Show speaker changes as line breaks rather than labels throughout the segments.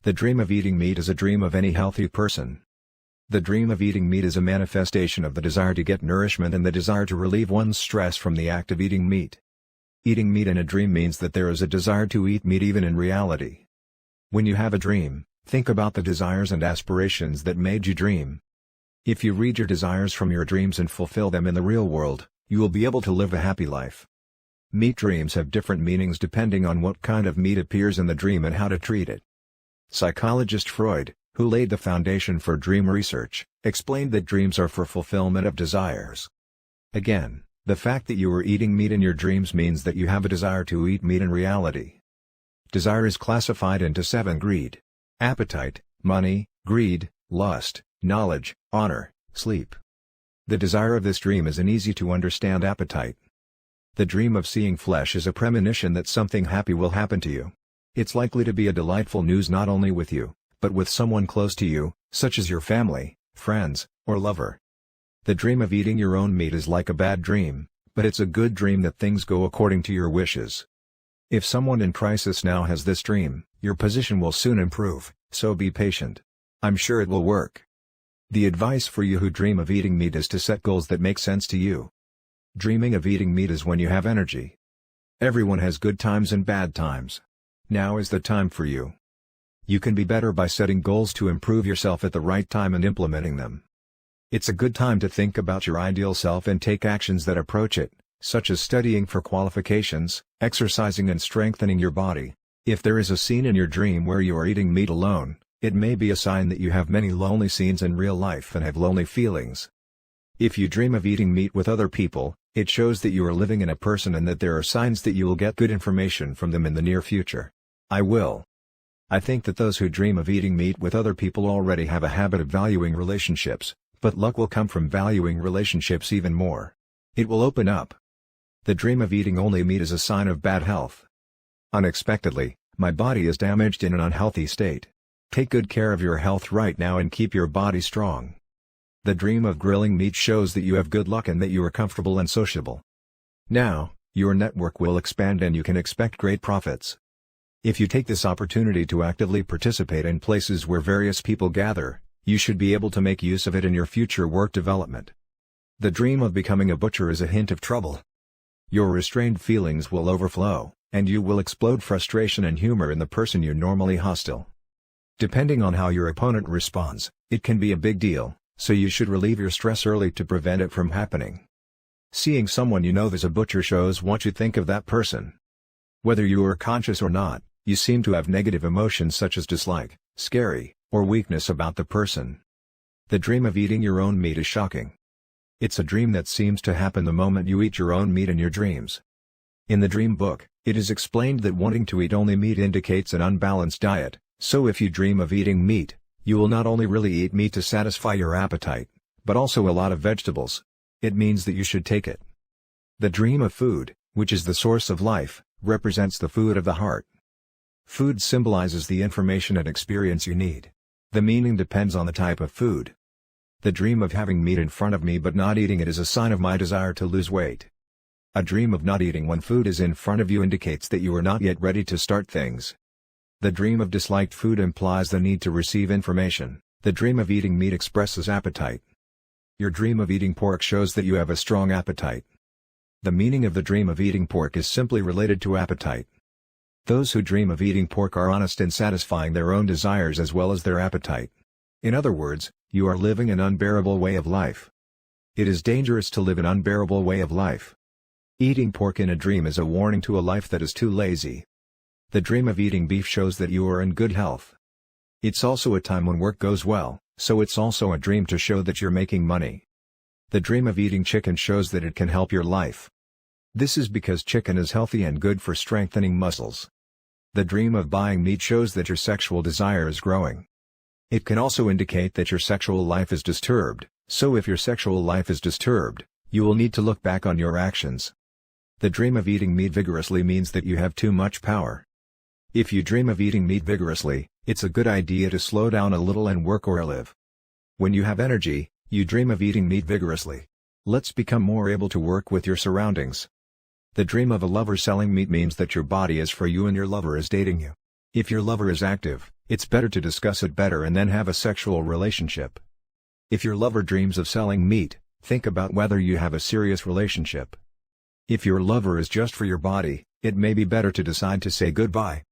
The dream of eating meat is a dream of any healthy person. The dream of eating meat is a manifestation of the desire to get nourishment and the desire to relieve one's stress from the act of eating meat. Eating meat in a dream means that there is a desire to eat meat even in reality. When you have a dream, think about the desires and aspirations that made you dream. If you read your desires from your dreams and fulfill them in the real world, you will be able to live a happy life. Meat dreams have different meanings depending on what kind of meat appears in the dream and how to treat it. Psychologist Freud, who laid the foundation for dream research, explained that dreams are for fulfillment of desires. Again, the fact that you are eating meat in your dreams means that you have a desire to eat meat in reality. Desire is classified into 7: greed, appetite, money, greed, lust, knowledge, honor, sleep. The desire of this dream is an easy-to-understand appetite. The dream of seeing flesh is a premonition that something happy will happen to you. It's likely to be a delightful news not only with you, but with someone close to you, such as your family, friends, or lover. The dream of eating your own meat is like a bad dream, but it's a good dream that things go according to your wishes. If someone in crisis now has this dream, your position will soon improve, so be patient. I'm sure it will work. The advice for you who dream of eating meat is to set goals that make sense to you. Dreaming of eating meat is when you have energy. Everyone has good times and bad times. Now is the time for you. You can be better by setting goals to improve yourself at the right time and implementing them. It's a good time to think about your ideal self and take actions that approach it, such as studying for qualifications, exercising and strengthening your body. If there is a scene in your dream where you are eating meat alone, it may be a sign that you have many lonely scenes in real life and have lonely feelings. If you dream of eating meat with other people, it shows that you are living in a person and that there are signs that you will get good information from them in the near future. I think that those who dream of eating meat with other people already have a habit of valuing relationships, but luck will come from valuing relationships even more. It will open up. The dream of eating only meat is a sign of bad health. Unexpectedly, my body is damaged in an unhealthy state. Take good care of your health right now and keep your body strong. The dream of grilling meat shows that you have good luck and that you are comfortable and sociable. Now, your network will expand and you can expect great profits. If you take this opportunity to actively participate in places where various people gather, you should be able to make use of it in your future work development. The dream of becoming a butcher is a hint of trouble. Your restrained feelings will overflow, and you will explode frustration and humor in the person you normally hostile. Depending on how your opponent responds, it can be a big deal, so you should relieve your stress early to prevent it from happening. Seeing someone you know as a butcher shows what you think of that person. Whether you are conscious or not, you seem to have negative emotions such as dislike, scary, or weakness about the person. The dream of eating your own meat is shocking. It's a dream that seems to happen the moment you eat your own meat in your dreams. In the dream book, it is explained that wanting to eat only meat indicates an unbalanced diet, so if you dream of eating meat, you will not only really eat meat to satisfy your appetite, but also a lot of vegetables. It means that you should take it. The dream of food, which is the source of life, represents the food of the heart. Food symbolizes the information and experience you need. The meaning depends on the type of food. The dream of having meat in front of me but not eating it is a sign of my desire to lose weight. A dream of not eating when food is in front of you indicates that you are not yet ready to start things. The dream of disliked food implies the need to receive information. The dream of eating meat expresses appetite. Your dream of eating pork shows that you have a strong appetite. The meaning of the dream of eating pork is simply related to appetite. Those who dream of eating pork are honest in satisfying their own desires as well as their appetite. In other words, you are living an unbearable way of life. It is dangerous to live an unbearable way of life. Eating pork in a dream is a warning to a life that is too lazy. The dream of eating beef shows that you are in good health. It's also a time when work goes well, so it's also a dream to show that you're making money. The dream of eating chicken shows that it can help your life. This is because chicken is healthy and good for strengthening muscles. The dream of buying meat shows that your sexual desire is growing. It can also indicate that your sexual life is disturbed, so if your sexual life is disturbed, you will need to look back on your actions. The dream of eating meat vigorously means that you have too much power. If you dream of eating meat vigorously, it's a good idea to slow down a little and work or live. When you have energy, you dream of eating meat vigorously. Let's become more able to work with your surroundings. The dream of a lover selling meat means that your body is for you and your lover is dating you. If your lover is active, It's better to discuss it better and then have a sexual relationship. If your lover dreams of selling meat, think about whether you have a serious relationship. If your lover is just for your body, it may be better to decide to say goodbye.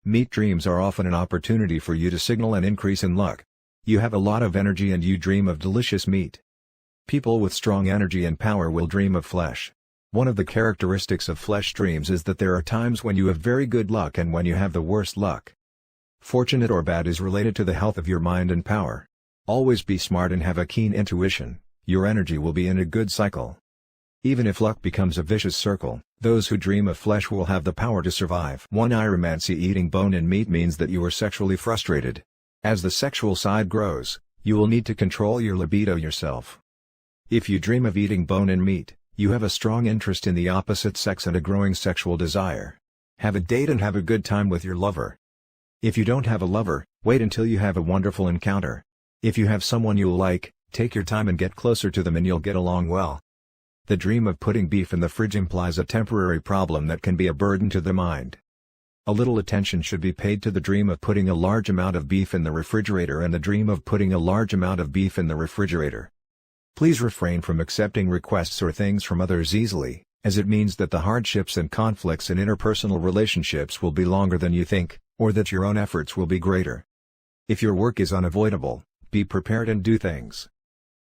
Meat dreams are often an opportunity for you to signal an increase in luck. You have a lot of energy and you dream of delicious meat. People with strong energy and power will dream of flesh. One of the characteristics of flesh dreams is that there are times when you have very good luck and when you have the worst luck. Fortunate or bad is related to the health of your mind and power. Always be smart and have a keen intuition, your energy will be in a good cycle. Even if luck becomes a vicious circle, those who dream of flesh will have the power to survive. 1. Iromancy. Eating bone and meat means that you are sexually frustrated. As the sexual side grows, you will need to control your libido yourself. If you dream of eating bone and meat, you have a strong interest in the opposite sex and a growing sexual desire. Have a date and have a good time with your lover. If you don't have a lover, wait until you have a wonderful encounter. If you have someone you'll like, take your time and get closer to them and you'll get along well. The dream of putting beef in the fridge implies a temporary problem that can be a burden to the mind. A little attention should be paid to the dream of putting a large amount of beef in the refrigerator and the dream of putting a large amount of beef in the refrigerator. Please refrain from accepting requests or things from others easily, as it means that the hardships and conflicts in interpersonal relationships will be longer than you think, or that your own efforts will be greater. If your work is unavoidable, be prepared and do things.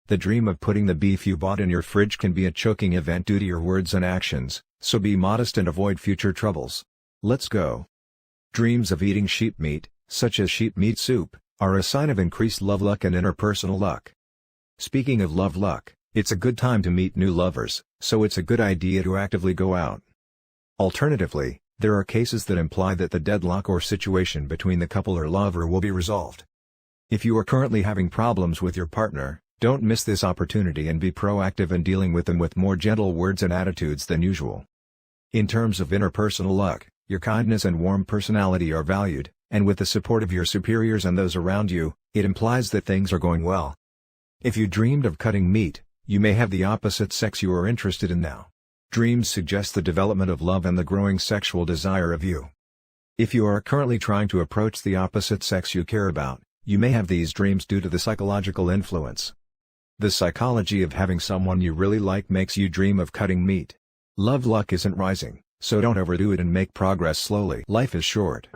The dream of putting the beef you bought in your fridge can be a choking event due to your words and actions, so be modest and avoid future troubles. Let's go. Dreams of eating sheep meat, such as sheep meat soup, are a sign of increased love luck and interpersonal luck. Speaking of love luck, it's a good time to meet new lovers, so it's a good idea to actively go out. Alternatively, there are cases that imply that the deadlock or situation between the couple or lover will be resolved. If you are currently having problems with your partner, don't miss this opportunity and be proactive in dealing with them with more gentle words and attitudes than usual. In terms of interpersonal luck, your kindness and warm personality are valued, and with the support of your superiors and those around you, it implies that things are going well. If you dreamed of cutting meat, you may have the opposite sex you are interested in now. Dreams suggest the development of love and the growing sexual desire of you. If you are currently trying to approach the opposite sex you care about, you may have these dreams due to the psychological influence. The psychology of having someone you really like makes you dream of cutting meat. Love luck isn't rising, so don't overdo it and make progress slowly. Life is short.